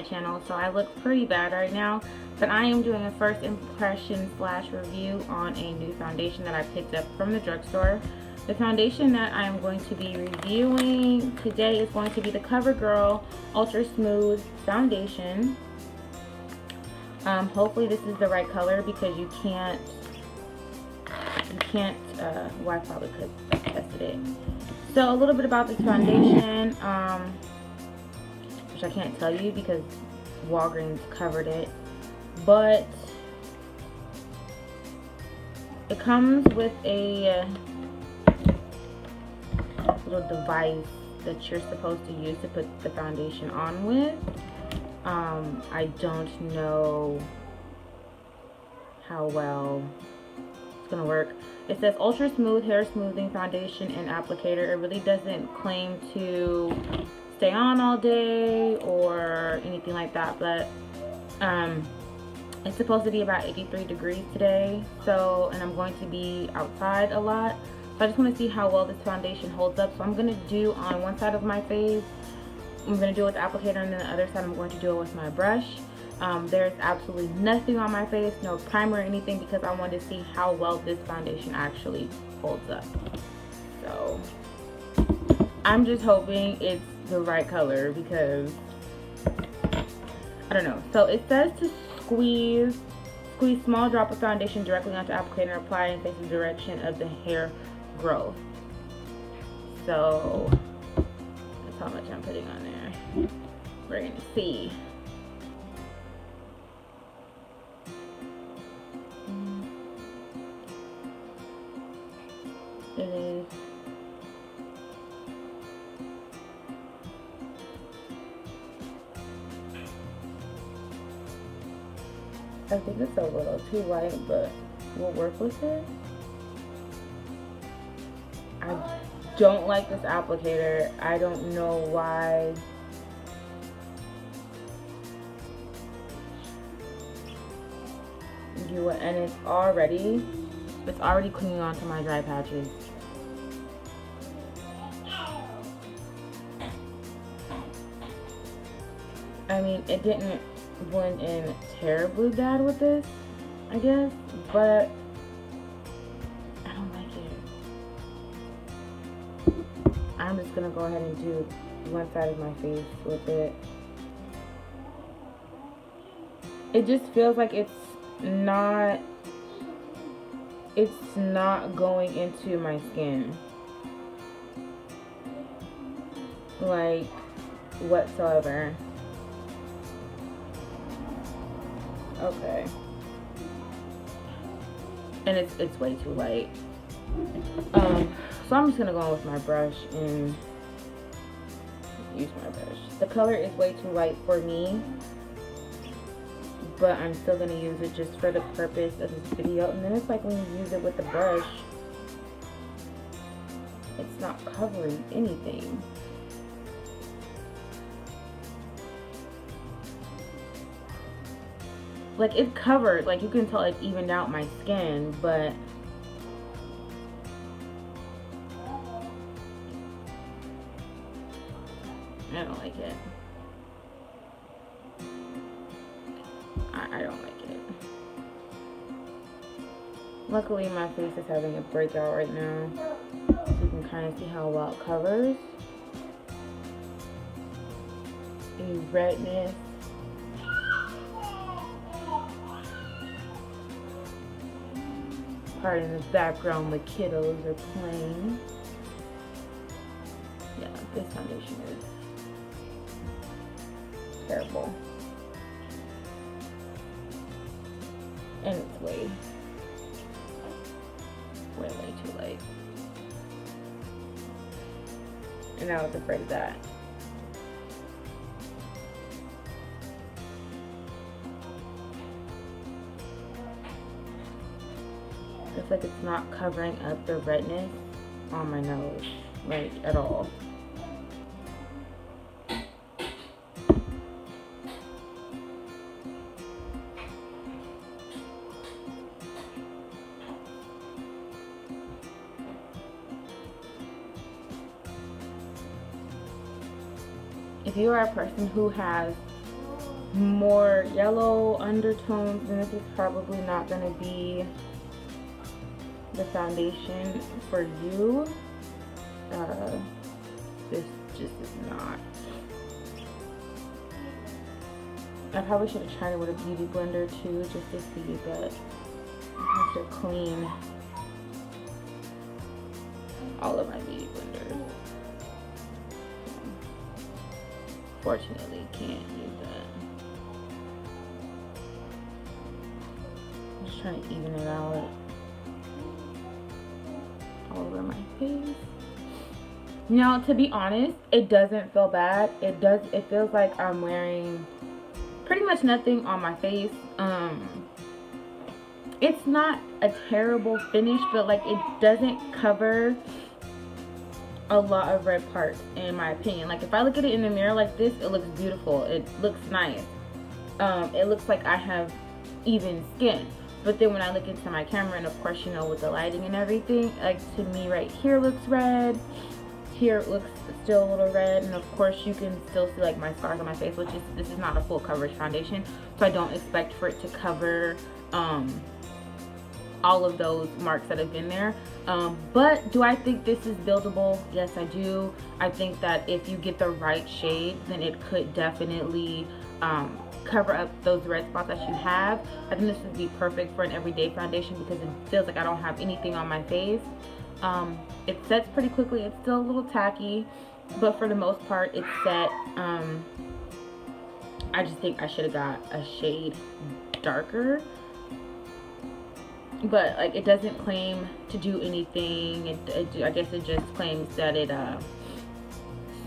channel, so I look pretty bad right now. But I am doing a first impression / review on a new foundation that I picked up from the drugstore. The foundation that I am going to be reviewing today is going to be the CoverGirl Ultra Smooth Foundation. Hopefully this is the right color, because you can't, well, I probably could have tested it. So a little bit about this foundation, which I can't tell you because Walgreens covered it, but it comes with a little device that you're supposed to use to put the foundation on with. I don't know how well it's gonna work. It says Ultra Smooth Hair Smoothing Foundation and Applicator. It really doesn't claim to stay on all day or anything like that, but it's supposed to be about 83 degrees today, so, and I'm going to be outside a lot, so I just want to see how well this foundation holds up. So I'm going to do on one side of my face, I'm going to do it with the applicator, and then the other side I'm going to do it with my brush. There's absolutely nothing on my face, no primer or anything, because I wanted to see how well this foundation actually holds up. So I'm just hoping it's the right color, because I don't know. So it says to squeeze small drop of foundation directly onto applicator and apply and face the direction of the hair growth. So that's how much I'm putting on there. We're gonna see. It is I think it's a little too light, but we'll work with it. I don't like this applicator. I don't know why. And it's already clinging onto my dry patches. I mean, it didn't blend in terribly bad with this, I guess, but I don't like it. I'm just gonna go ahead and do one side of my face with it. It just feels like it's not going into my skin, like, whatsoever. Okay, and it's way too light. So I'm just gonna go in with my brush and use my brush. The color is way too light for me, but I'm still gonna use it just for the purpose of this video. And then it's like when you use it with the brush, it's not covering anything. Like, it covered, like, you can tell it evened out my skin, but I don't like it. I don't like it. Luckily my face is having a breakout right now, so you can kind of see how well it covers. Any redness. Pardon the background, the kiddos are playing. Yeah, this foundation is terrible. And it's way too light. And I was afraid of that. It's like it's not covering up the redness on my nose, like, at all. If you are a person who has more yellow undertones, and this is probably not going to be the foundation for you. This just is not. I probably should have tried it with a beauty blender too, just to see, but I have to clean all of my beauty blenders. Fortunately, can't use that. I'm just trying to even it out all over my face. Now, to be honest, it doesn't feel bad. It feels like I'm wearing pretty much nothing on my face. It's not a terrible finish, but like it doesn't cover a lot of red parts, in my opinion. Like if I look at it in the mirror like this, it looks beautiful, it looks nice, it looks like I have even skin. But then when I look into my camera, and of course, you know, with the lighting and everything, like to me right here looks red, here it looks still a little red, and of course you can still see like my scars on my face, which is, this is not a full coverage foundation, so I don't expect for it to cover all of those marks that have been there. But do I think this is buildable? Yes, I do. I think that if you get the right shade, then it could definitely cover up those red spots that you have. I think this would be perfect for an everyday foundation because it feels like I don't have anything on my face. It sets pretty quickly. It's still a little tacky, but for the most part it's set. I just think I should have got a shade darker, but like it doesn't claim to do anything. I guess it just claims that it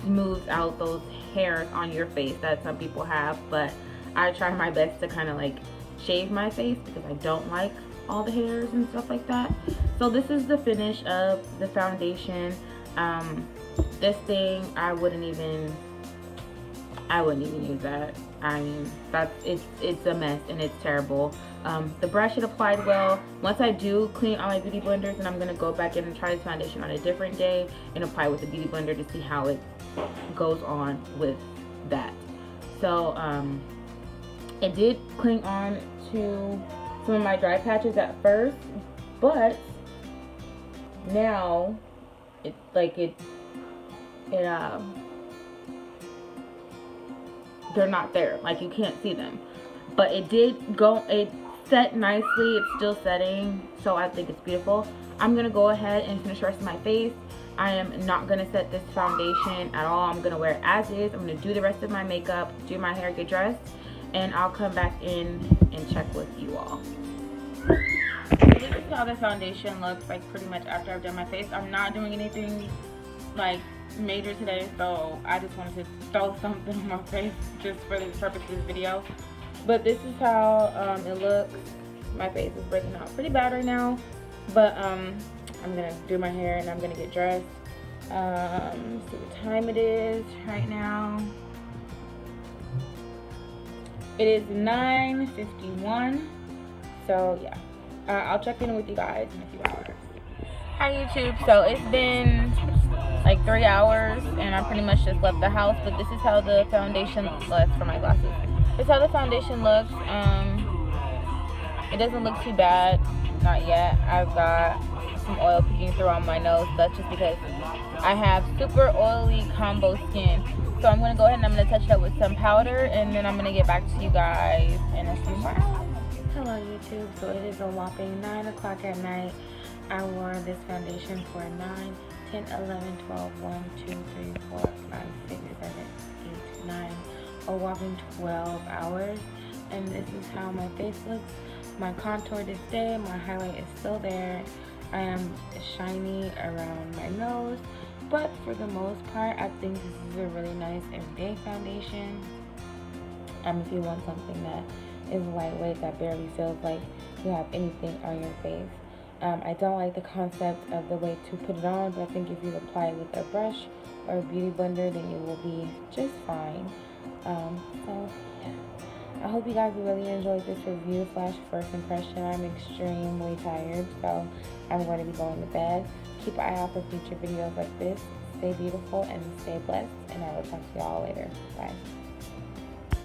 smooths out those hairs on your face that some people have, but I try my best to kind of like shave my face because I don't like all the hairs and stuff like that. So this is the finish of the foundation. This thing I wouldn't even use that. I mean, it's a mess and it's terrible. The brush, it applied well. Once I do clean all my beauty blenders, and I'm gonna go back in and try this foundation on a different day and apply with the beauty blender to see how it goes on with that. So it did cling on to some of my dry patches at first, but now they're not there, like you can't see them, but it set nicely. It's still setting, so I think it's beautiful. I'm gonna go ahead and finish the rest of my face. I am not gonna set this foundation at all. I'm gonna wear it as is. I'm gonna do the rest of my makeup, do my hair, get dressed, and I'll come back in and check with you all. This is how the foundation looks like pretty much after I've done my face. I'm not doing anything like major today, so I just wanted to throw something on my face just for the purpose of this video. But this is how it looks. My face is breaking out pretty bad right now, but I'm gonna do my hair and I'm gonna get dressed. See what time it is right now. It is 9:51. So yeah, I'll check in with you guys in a few hours. Hi YouTube. So it's been like 3 hours and I pretty much just left the house, but this is how the foundation looks. For my glasses, this is how the foundation looks. It doesn't look too bad, not yet. I've got some oil peeking through on my nose. That's just because I have super oily combo skin. So I'm gonna go ahead and I'm gonna touch it up with some powder, and then I'm gonna get back to you guys in a few more hours. Hello YouTube. So it is a whopping 9 o'clock at night. I wore this foundation for 9, 10, 11, 12, 1, 2, 3, 4, 5, 6, 7, 8, 9, a whopping 12 hours. And this is how my face looks. My contour did stay, my highlight is still there. I am shiny around my nose, but for the most part, I think this is a really nice everyday foundation. If you want something that is lightweight, that barely feels like you have anything on your face. I don't like the concept of the way to put it on, but I think if you apply it with a brush or a beauty blender, then you will be just fine. So yeah. I hope you guys really enjoyed this review / first impression. I'm extremely tired, so I'm going to be going to bed. Keep an eye out for future videos like this. Stay beautiful and stay blessed, and I will talk to y'all later. Bye.